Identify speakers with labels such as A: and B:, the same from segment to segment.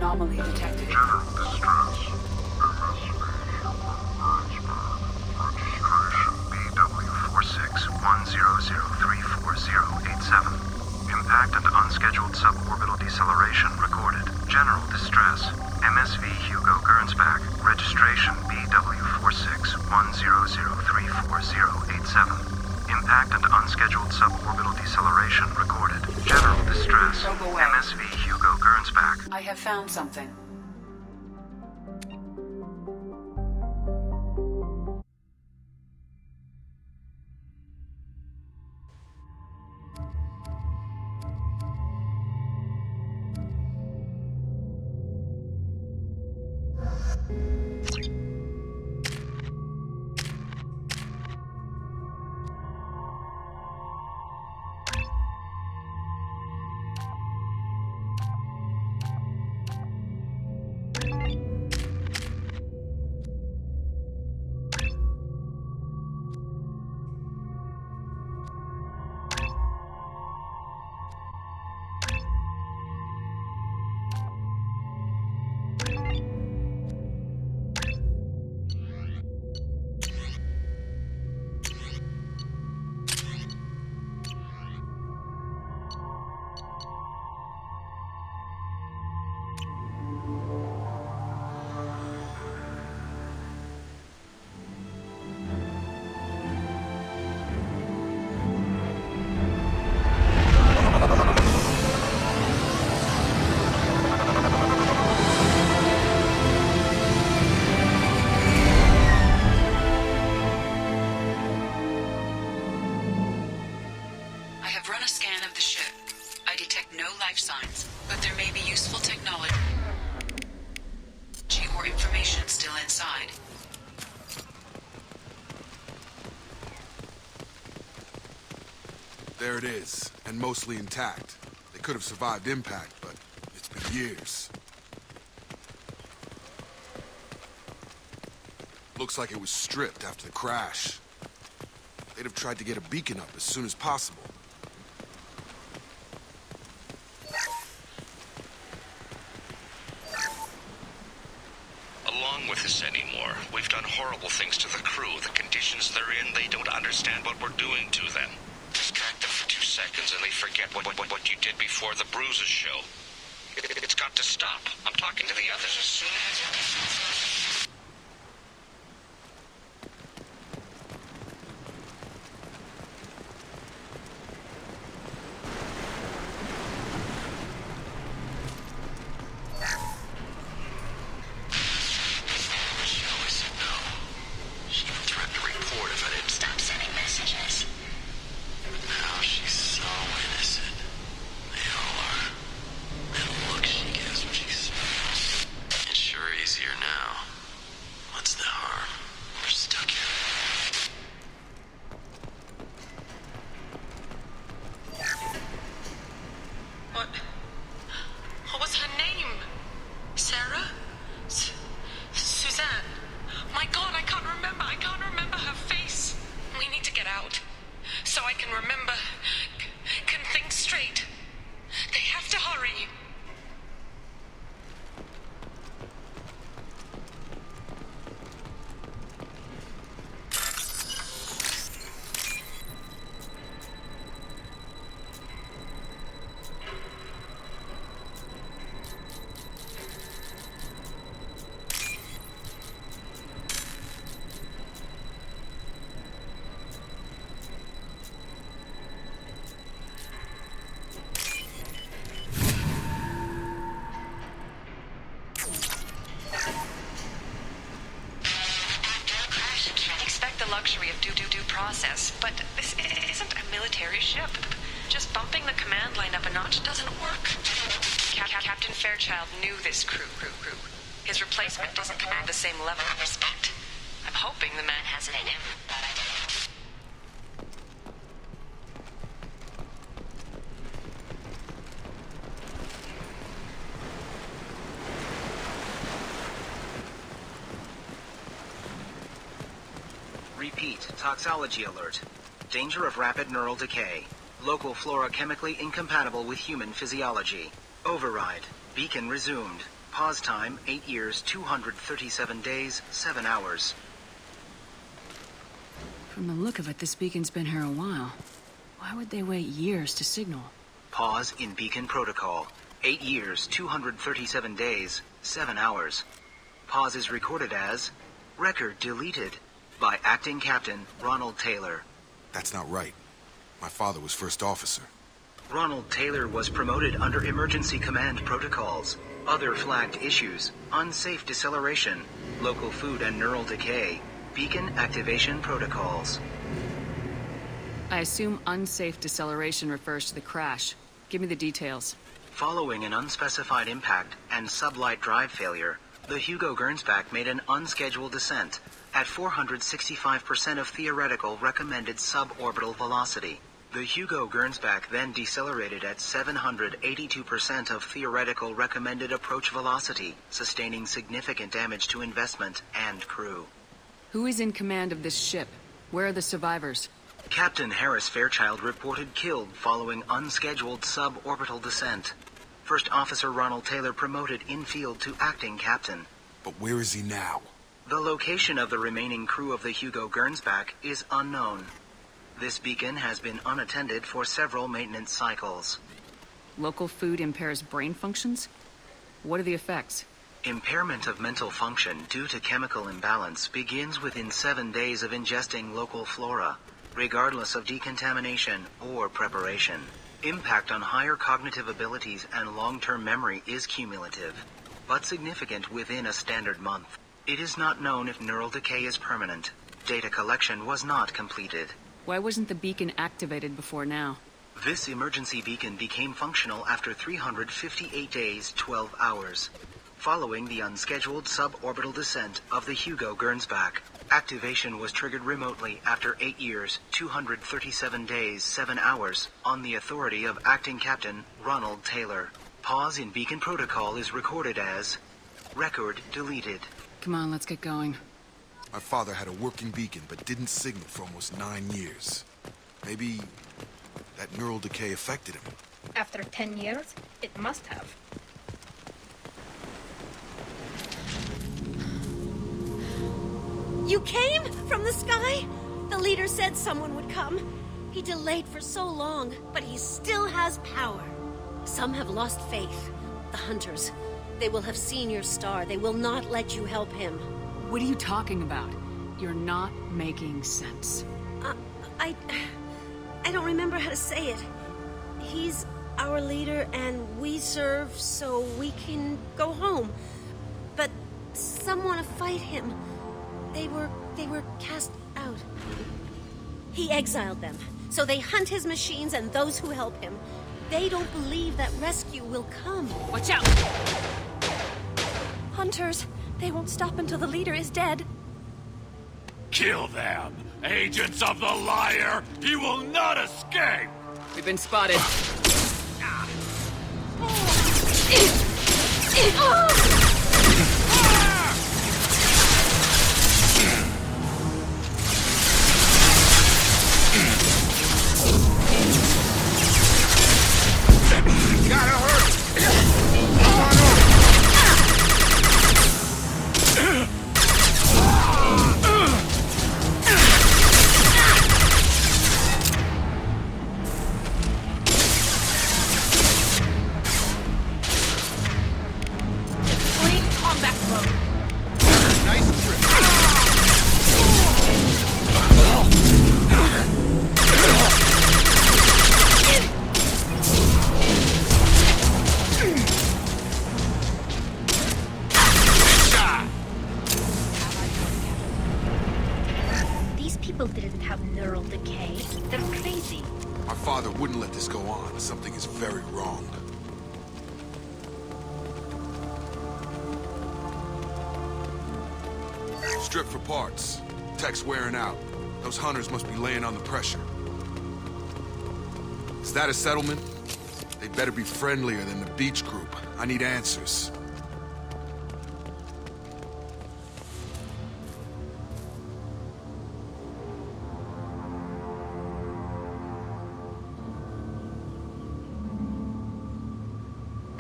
A: Anomaly detected.
B: BW4610034087. Impact and unscheduled suborbital deceleration recorded. General distress. MSV Hugo Gernsback. Registration BW4610034087. Impact and unscheduled suborbital deceleration recorded. General distress. MSV Hugo Gernsback.
A: I have found something. I have run a scan of the ship. I detect no life signs, but there may be useful technology or information still inside.
C: There it is, and mostly intact. They could have survived impact, but it's been years. Looks like it was stripped after the crash. They'd have tried to get a beacon up as soon as possible.
D: Along with this anymore. We've done horrible things to the crew. The conditions they're in, they don't understand what we're doing to them. Distract them for 2 seconds and they forget what you did before the bruises show. It's got to stop. I'm talking to the others as soon as...
E: What was her name? Sarah? Suzanne? My God, I can't remember her face. We need to get out. So I can remember, can think straight. They have to hurry. the luxury of due process, but this isn't a military ship. Just bumping the command line up a notch doesn't work. Captain Fairchild knew this crew. His replacement doesn't command the same level of respect. I'm hoping the man has it in him.
F: Repeat, toxology alert. Danger of rapid neural decay. Local flora chemically incompatible with human physiology. Override. Beacon resumed. Pause time, 8 years, 237 days, 7 hours.
G: From the look of it, this beacon's been here a while. Why would they wait years to signal?
F: Pause in beacon protocol. 8 years, 237 days, 7 hours. Pause is recorded as record deleted by Acting Captain Ronald Taylor.
C: That's not right. My father was first officer.
F: Ronald Taylor was promoted under emergency command protocols. Other flagged issues: unsafe deceleration, local food and neural decay, beacon activation protocols.
G: I assume unsafe deceleration refers to the crash. Give me the details.
F: Following an unspecified impact and sublight drive failure, the Hugo Gernsback made an unscheduled descent at 465% of theoretical recommended suborbital velocity. The Hugo Gernsback then decelerated at 782% of theoretical recommended approach velocity, sustaining significant damage to investment and crew.
G: Who is in command of this ship? Where are the survivors?
F: Captain Harris Fairchild reported killed following unscheduled suborbital descent. First Officer Ronald Taylor promoted in-field to acting captain.
C: But where is he now?
F: The location of the remaining crew of the Hugo Gernsback is unknown. This beacon has been unattended for several maintenance cycles.
G: Local food impairs brain functions? What are the effects?
F: Impairment of mental function due to chemical imbalance begins within 7 days of ingesting local flora, regardless of decontamination or preparation. Impact on higher cognitive abilities and long-term memory is cumulative, but significant within a standard month. It is not known if neural decay is permanent. Data collection was not completed.
G: Why wasn't the beacon activated before now?
F: This emergency beacon became functional after 358 days, 12 hours, following the unscheduled suborbital descent of the Hugo Gernsback. Activation was triggered remotely after 8 years, 237 days, 7 hours, on the authority of Acting Captain Ronald Taylor. Pause in beacon protocol is recorded as record deleted.
G: Come on, let's get going.
C: My father had a working beacon, but didn't signal for almost 9 years. Maybe that neural decay affected him.
H: After 10 years, it must have.
I: You came from the sky? The leader said someone would come. He delayed for so long, but he still has power. Some have lost faith. The hunters. They will have seen your star. They will not let you help him.
G: What are you talking about? You're not making sense.
I: I don't remember how to say it. He's our leader and we serve so we can go home. But some want to fight him. They were cast out. He exiled them, so they hunt his machines and those who help him. They don't believe that rescue will come.
G: Watch out!
H: Hunters, they won't stop until the leader is dead.
J: Kill them! Agents of the liar! He will not escape!
G: We've been spotted.
H: people didn't have neural decay. They're crazy.
C: My father wouldn't let this go on. Something is very wrong. Strip for parts. Tech's wearing out. Those hunters must be laying on the pressure. Is that a settlement? They better be friendlier than the beach group. I need answers.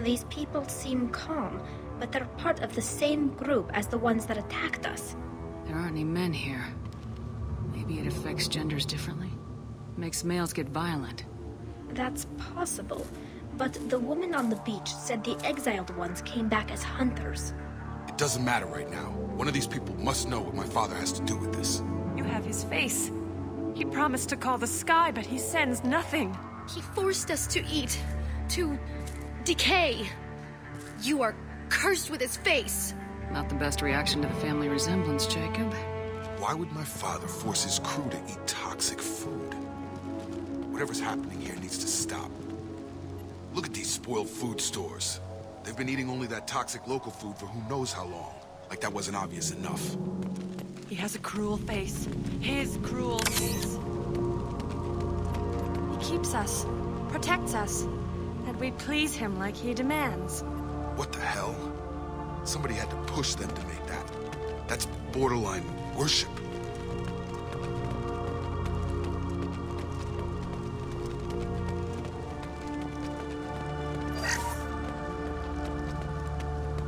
H: These people seem calm, but they're part of the same group as the ones that attacked us.
G: There aren't any men here. Maybe it affects genders differently. Makes males get violent.
H: That's possible, but the woman on the beach said the exiled ones came back as hunters.
C: It doesn't matter right now. One of these people must know what my father has to do with this.
K: You have his face. He promised to call the sky, but he sends nothing.
L: He forced us to eat, to decay. You are cursed with his face.
G: Not the best reaction to the family resemblance, Jacob.
C: Why would my father force his crew to eat toxic food? Whatever's happening here needs to stop. Look at these spoiled food stores. They've been eating only that toxic local food for who knows how long. Like that wasn't obvious enough.
K: He has a cruel face. His cruel face. He keeps us, protects us, and we please him like he demands.
C: What the hell? Somebody had to push them to make that. That's borderline worship.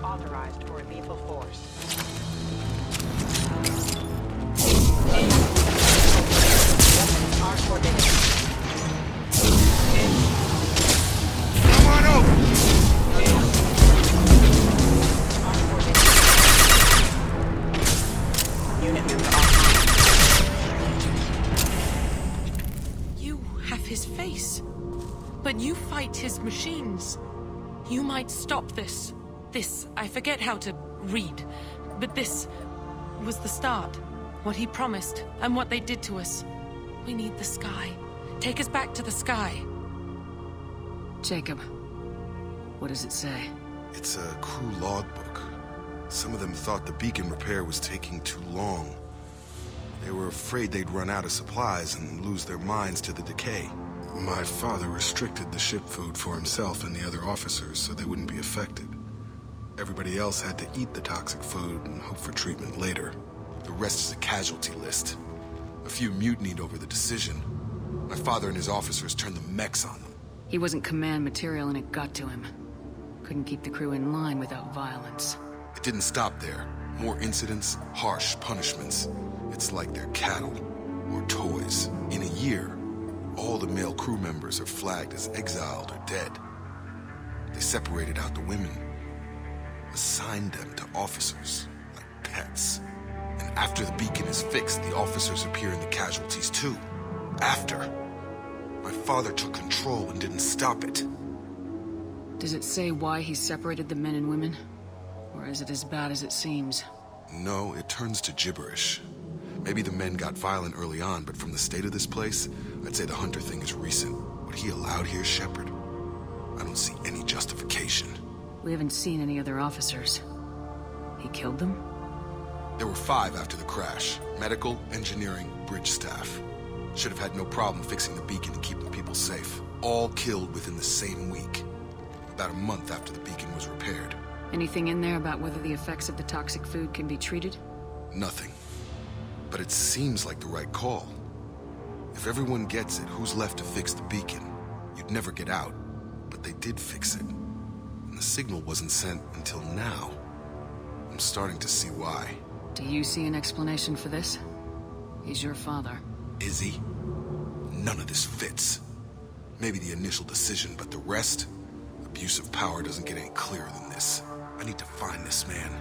M: Authorized for lethal force. Weapons are forbidden.
C: Come on over!
M: Unit member online.
E: You have his face, but you fight his machines. You might stop this. This, I forget how to read, but this was the start. What he promised, and what they did to us. We need the sky. Take us back to the sky.
G: Jacob, what does it say?
C: It's a crew logbook. Some of them thought the beacon repair was taking too long. They were afraid they'd run out of supplies and lose their minds to the decay. My father restricted the ship food for himself and the other officers so they wouldn't be affected. Everybody else had to eat the toxic food and hope for treatment later. The rest is a casualty list. A few mutinied over the decision. My father and his officers turned the mechs on them.
G: He wasn't command material and it got to him. Couldn't keep the crew in line without violence.
C: It didn't stop there. More incidents, harsh punishments. It's like they're cattle or toys. In a year, all the male crew members are flagged as exiled or dead. They separated out the women, assigned them to officers like pets. And after the beacon is fixed, the officers appear in the casualties too. After. My father took control and didn't stop it.
G: Does it say why he separated the men and women? Or is it as bad as it seems?
C: No, it turns to gibberish. Maybe the men got violent early on, but from the state of this place, I'd say the Hunter thing is recent. What he allowed here, Shepard? I don't see any justification.
G: We haven't seen any other officers. He killed them?
C: There were 5 after the crash. Medical, engineering, bridge staff. Should have had no problem fixing the beacon and keeping people safe. All killed within the same week. About a month after the beacon was repaired.
G: Anything in there about whether the effects of the toxic food can be treated?
C: Nothing. But it seems like the right call. If everyone gets it, who's left to fix the beacon? You'd never get out. But they did fix it. And the signal wasn't sent until now. I'm starting to see why.
G: Do you see an explanation for this? He's your father.
C: Is he? None of this fits. Maybe the initial decision, but the rest? Abuse of power doesn't get any clearer than this. I need to find this man.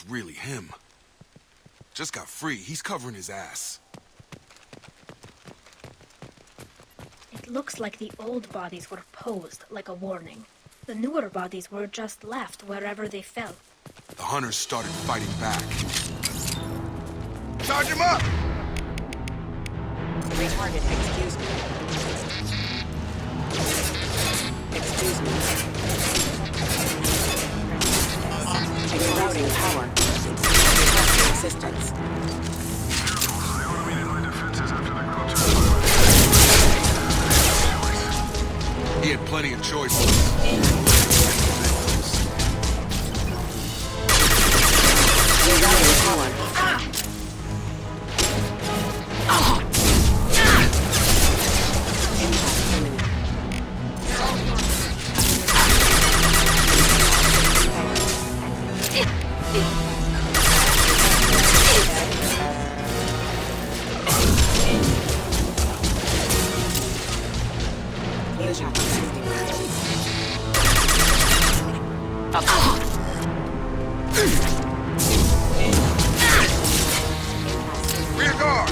C: really him. Just got free. He's covering his ass.
H: It looks like the old bodies were posed like a warning. The newer bodies were just left wherever they fell.
C: The hunters started fighting back. Charge him up!
M: Retarget, excuse me. Excuse me. Exploding power. Requesting assistance.
C: He had plenty of choices.
M: Rerouting power.
C: Rear guard!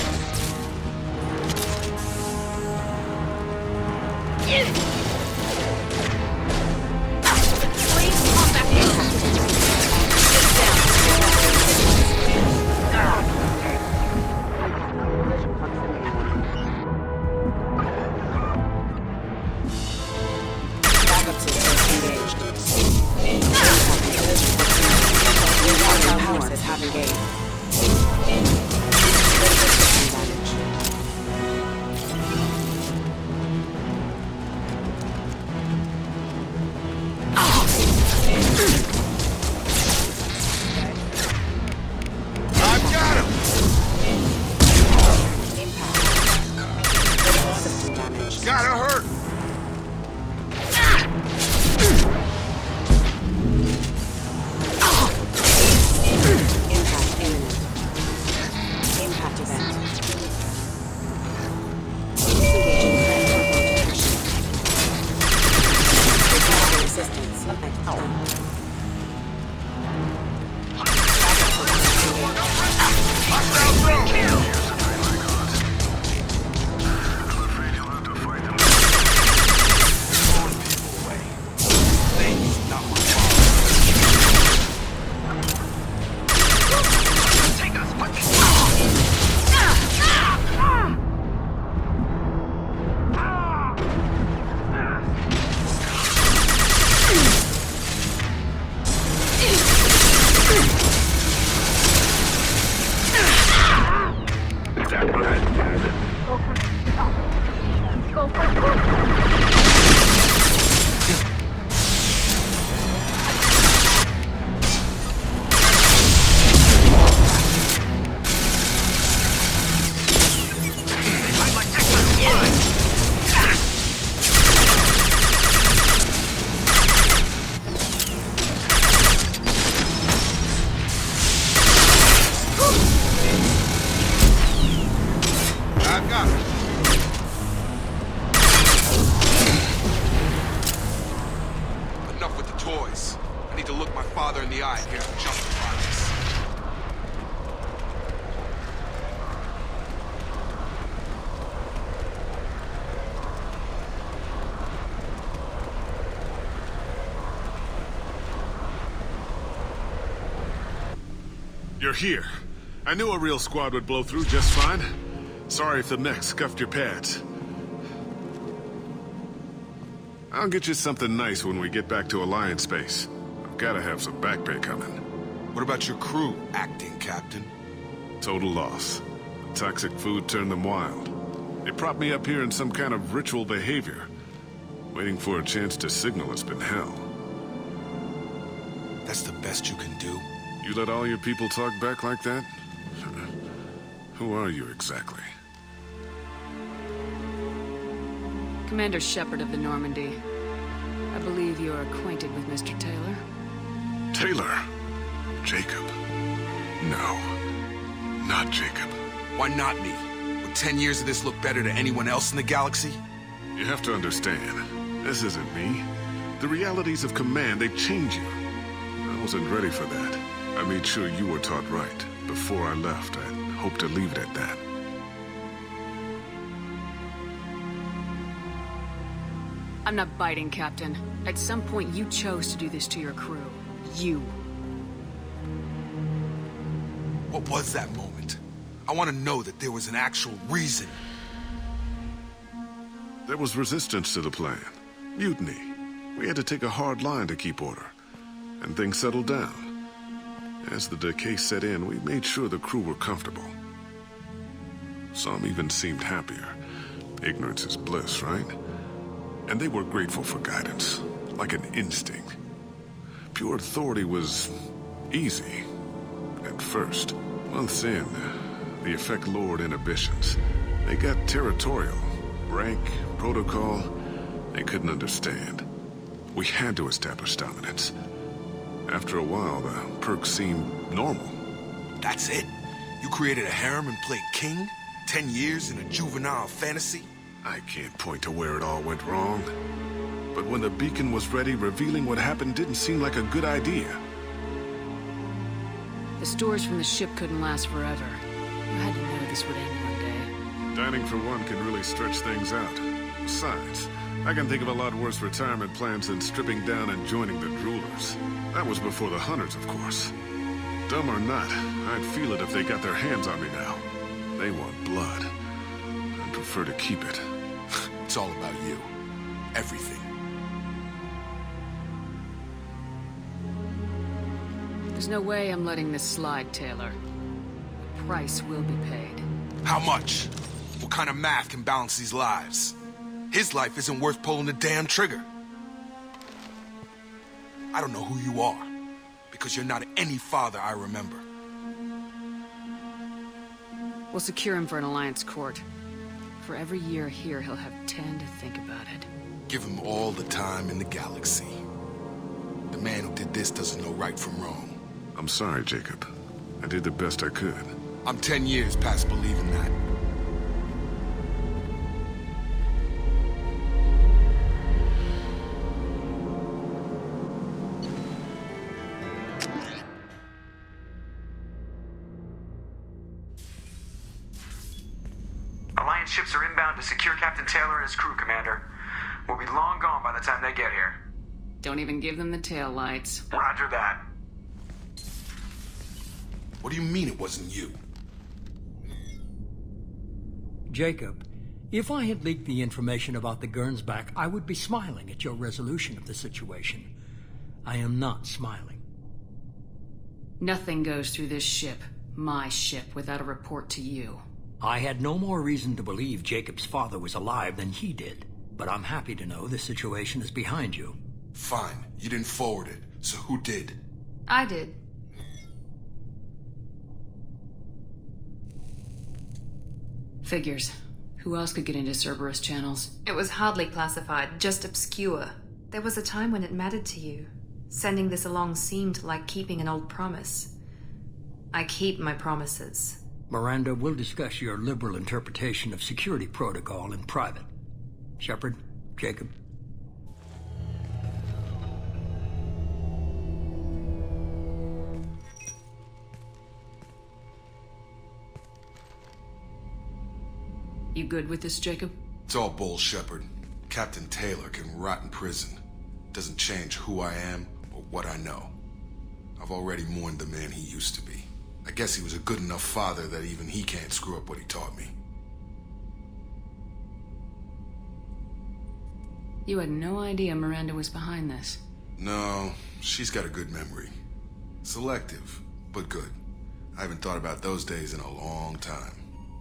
M: Backup systems engaged. Rerouting power is having engaged. Critical system damage.
C: I've got him!
M: Impact. Critical system damage.
C: Gotta hurt!
M: Impact imminent. Impact event. Disengaging transport protection. Requesting assistance.
C: Hostile drone! I've got it. Enough with the toys. I need to look my father in the eye and get him justify this.
N: You're here. I knew a real squad would blow through just fine. Sorry if the mech scuffed your pads. I'll get you something nice when we get back to Alliance base. I've gotta have some back pay coming.
C: What about your crew, acting captain?
N: Total loss. Toxic food turned them wild. They propped me up here in some kind of ritual behavior. Waiting for a chance to signal has been hell.
C: That's the best you can do?
N: You let all your people talk back like that? Who are you exactly?
G: Commander Shepard of the Normandy. I believe you are acquainted with Mr. Taylor.
N: Taylor? Jacob? No. Not Jacob.
C: Why not me? Would 10 years of this look better to anyone else in the galaxy?
N: You have to understand, this isn't me. The realities of command, they change you. I wasn't ready for that. I made sure you were taught right. Before I left, I hoped to leave it at that.
G: I'm not biting, Captain. At some point, you chose to do this to your crew. You.
C: What was that moment? I want to know that there was an actual reason.
N: There was resistance to the plan. Mutiny. We had to take a hard line to keep order. And things settled down. As the decay set in, we made sure the crew were comfortable. Some even seemed happier. Ignorance is bliss, right? And they were grateful for guidance, like an instinct. Pure authority was easy, at first. Months in, the effect lowered inhibitions. They got territorial. Rank, protocol, they couldn't understand. We had to establish dominance. After a while, the perks seemed normal.
C: That's it? You created a harem and played king? 10 years in a juvenile fantasy?
N: I can't point to where it all went wrong. But when the beacon was ready, revealing what happened didn't seem like a good idea.
G: The stores from the ship couldn't last forever. You had to know this would end one day.
N: Dining for one can really stretch things out. Besides, I can think of a lot worse retirement plans than stripping down and joining the Droolers. That was before the Hunters, of course. Dumb or not, I'd feel it if they got their hands on me now. They want blood. I'd prefer to keep it.
C: It's all about you. Everything.
G: There's no way I'm letting this slide, Taylor. The price will be paid.
C: How much? What kind of math can balance these lives? His life isn't worth pulling the damn trigger. I don't know who you are, because you're not any father I remember.
G: We'll secure him for an Alliance court. For every year here, he'll have 10 to think about it.
C: Give him all the time in the galaxy. The man who did this doesn't know right from wrong.
N: I'm sorry, Jacob. I did the best I could.
C: I'm 10 years past believing that.
O: Alliance ships are inbound to secure Captain Taylor and his crew, Commander. We'll be long gone by the time they get here.
G: Don't even give them the tail lights.
O: Roger that.
C: What do you mean it wasn't you?
P: Jacob, if I had leaked the information about the Gernsback, I would be smiling at your resolution of the situation. I am not smiling.
G: Nothing goes through this ship, my ship, without a report to you.
P: I had no more reason to believe Jacob's father was alive than he did, but I'm happy to know the situation is behind you.
C: Fine, you didn't forward it, so who did?
E: I did.
G: Figures. Who else could get into Cerberus channels?
E: It was hardly classified, just obscure. There was a time when it mattered to you. Sending this along seemed like keeping an old promise. I keep my promises.
P: Miranda, we'll discuss your liberal interpretation of security protocol in private. Shepard, Jacob.
G: You good with this, Jacob?
C: It's all bull, Shepard. Captain Taylor can rot in prison. Doesn't change who I am or what I know. I've already mourned the man he used to be. I guess he was a good enough father that even he can't screw up what he taught me.
G: You had no idea Miranda was behind this.
C: No, she's got a good memory. Selective, but good. I haven't thought about those days in a long time.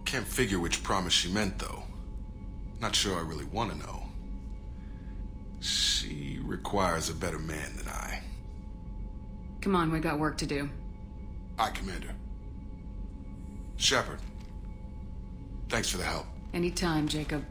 C: Can't figure which promise she meant, though. Not sure I really want to know. She requires a better man than I.
G: Come on, we got work to do.
C: Aye, Commander. Shepard. Thanks for the help.
G: Anytime, Jacob.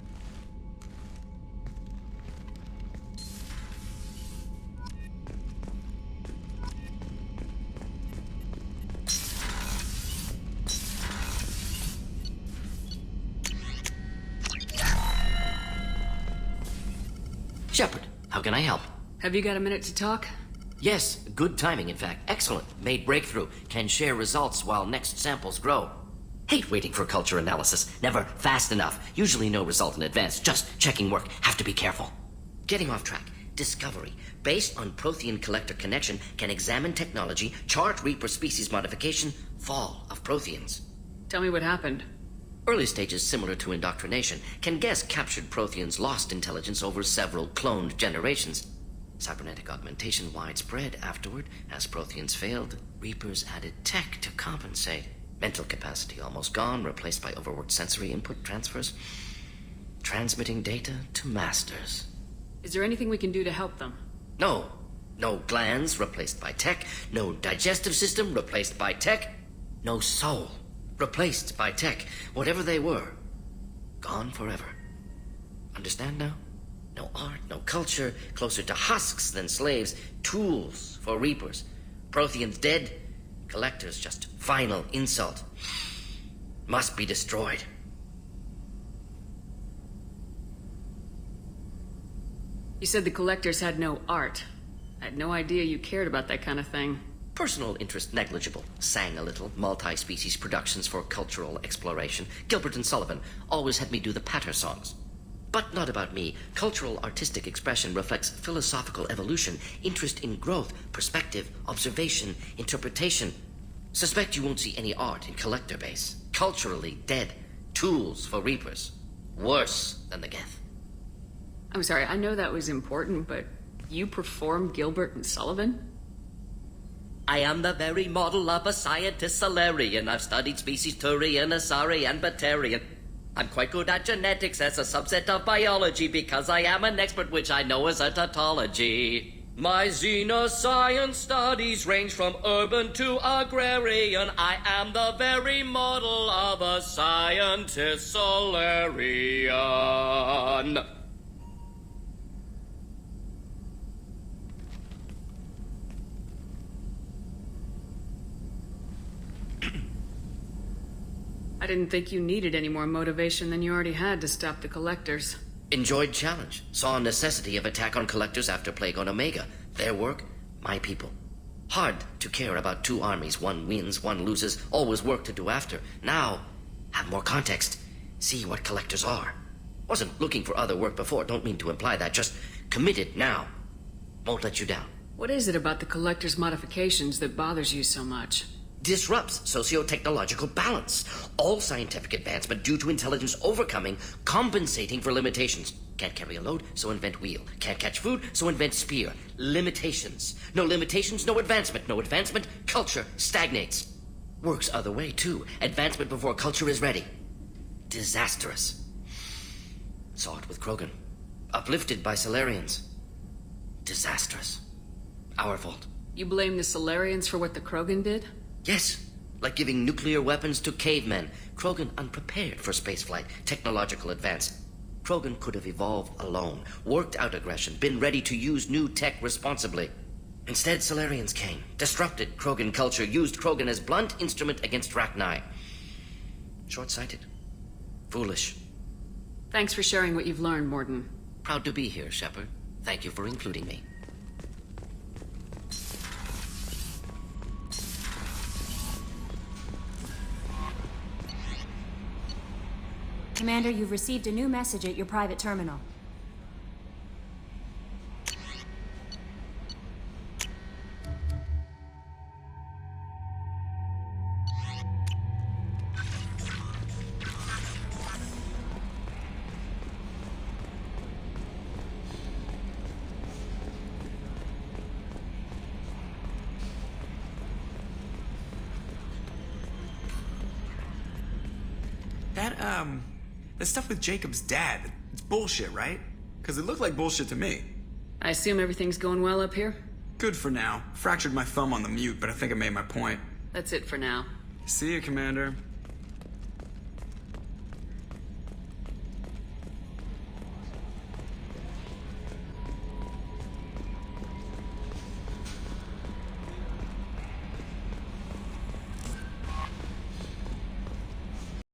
Q: Shepard, how can I help?
G: Have you got a minute to talk?
Q: Yes, good timing, in fact. Excellent. Made breakthrough. Can share results while next samples grow. Hate waiting for culture analysis. Never fast enough. Usually no result in advance. Just checking work. Have to be careful. Getting off track. Discovery. Based on Prothean collector connection, can examine technology, chart Reaper species modification, fall of Protheans.
G: Tell me what happened.
Q: Early stages similar to indoctrination. Can guess captured Protheans lost intelligence over several cloned generations. Cybernetic augmentation widespread afterward. As Protheans failed, Reapers added tech to compensate. Mental capacity almost gone, replaced by overworked sensory input transfers. Transmitting data to masters.
G: Is there anything we can do to help them?
Q: No. No glands replaced by tech. No digestive system replaced by tech. No soul replaced by tech. Whatever they were, gone forever. Understand now? No art, no culture, closer to husks than slaves, tools for Reapers. Protheans dead, collectors just final insult. Must be destroyed.
G: You said the collectors had no art. I had no idea you cared about that kind of thing.
Q: Personal interest negligible. Sang a little. Multi-species productions for cultural exploration. Gilbert and Sullivan always had me do the patter songs. But not about me. Cultural artistic expression reflects philosophical evolution, interest in growth, perspective, observation, interpretation. Suspect you won't see any art in collector base. Culturally dead. Tools for Reapers. Worse than the Geth.
G: I'm sorry, I know that was important, but you performed Gilbert and Sullivan?
Q: I am the very model of a scientist Salarian. I've studied species Turian, Asari, and Batarian. I'm quite good at genetics as a subset of biology because I am an expert, which I know is a tautology. My xenoscience studies range from urban to agrarian. I am the very model of a scientist Salarian.
G: I didn't think you needed any more motivation than you already had to stop the collectors.
Q: Enjoyed challenge. Saw necessity of attack on collectors after Plague on Omega. Their work, my people. Hard to care about two armies. One wins, one loses. Always work to do after. Now, have more context. See what collectors are. Wasn't looking for other work before. Don't mean to imply that. Just committed now. Won't let you down.
G: What is it about the collector's modifications that bothers you so much?
Q: Disrupts socio-technological balance. All scientific advancement due to intelligence overcoming, compensating for limitations. Can't carry a load, so invent wheel. Can't catch food, so invent spear. Limitations. No limitations, no advancement. No advancement, culture stagnates. Works other way, too. Advancement before culture is ready. Disastrous. Saw it with Krogan. Uplifted by Salarians. Disastrous. Our fault.
G: You blame the Salarians for what the Krogan did?
Q: Yes, like giving nuclear weapons to cavemen. Krogan unprepared for spaceflight, technological advance. Krogan could have evolved alone, worked out aggression, been ready to use new tech responsibly. Instead, Salarians came, disrupted Krogan culture, used Krogan as blunt instrument against Rachni. Short-sighted. Foolish.
G: Thanks for sharing what you've learned, Mordin.
Q: Proud to be here, Shepard. Thank you for including me.
R: Commander, you've received a new message at your private terminal.
O: The stuff with Jacob's dad, it's bullshit, right? Because it looked like bullshit to me.
G: I assume everything's going well up here?
O: Good for now. Fractured my thumb on the mute, but I think I made my point.
G: That's it for now.
O: See you, Commander.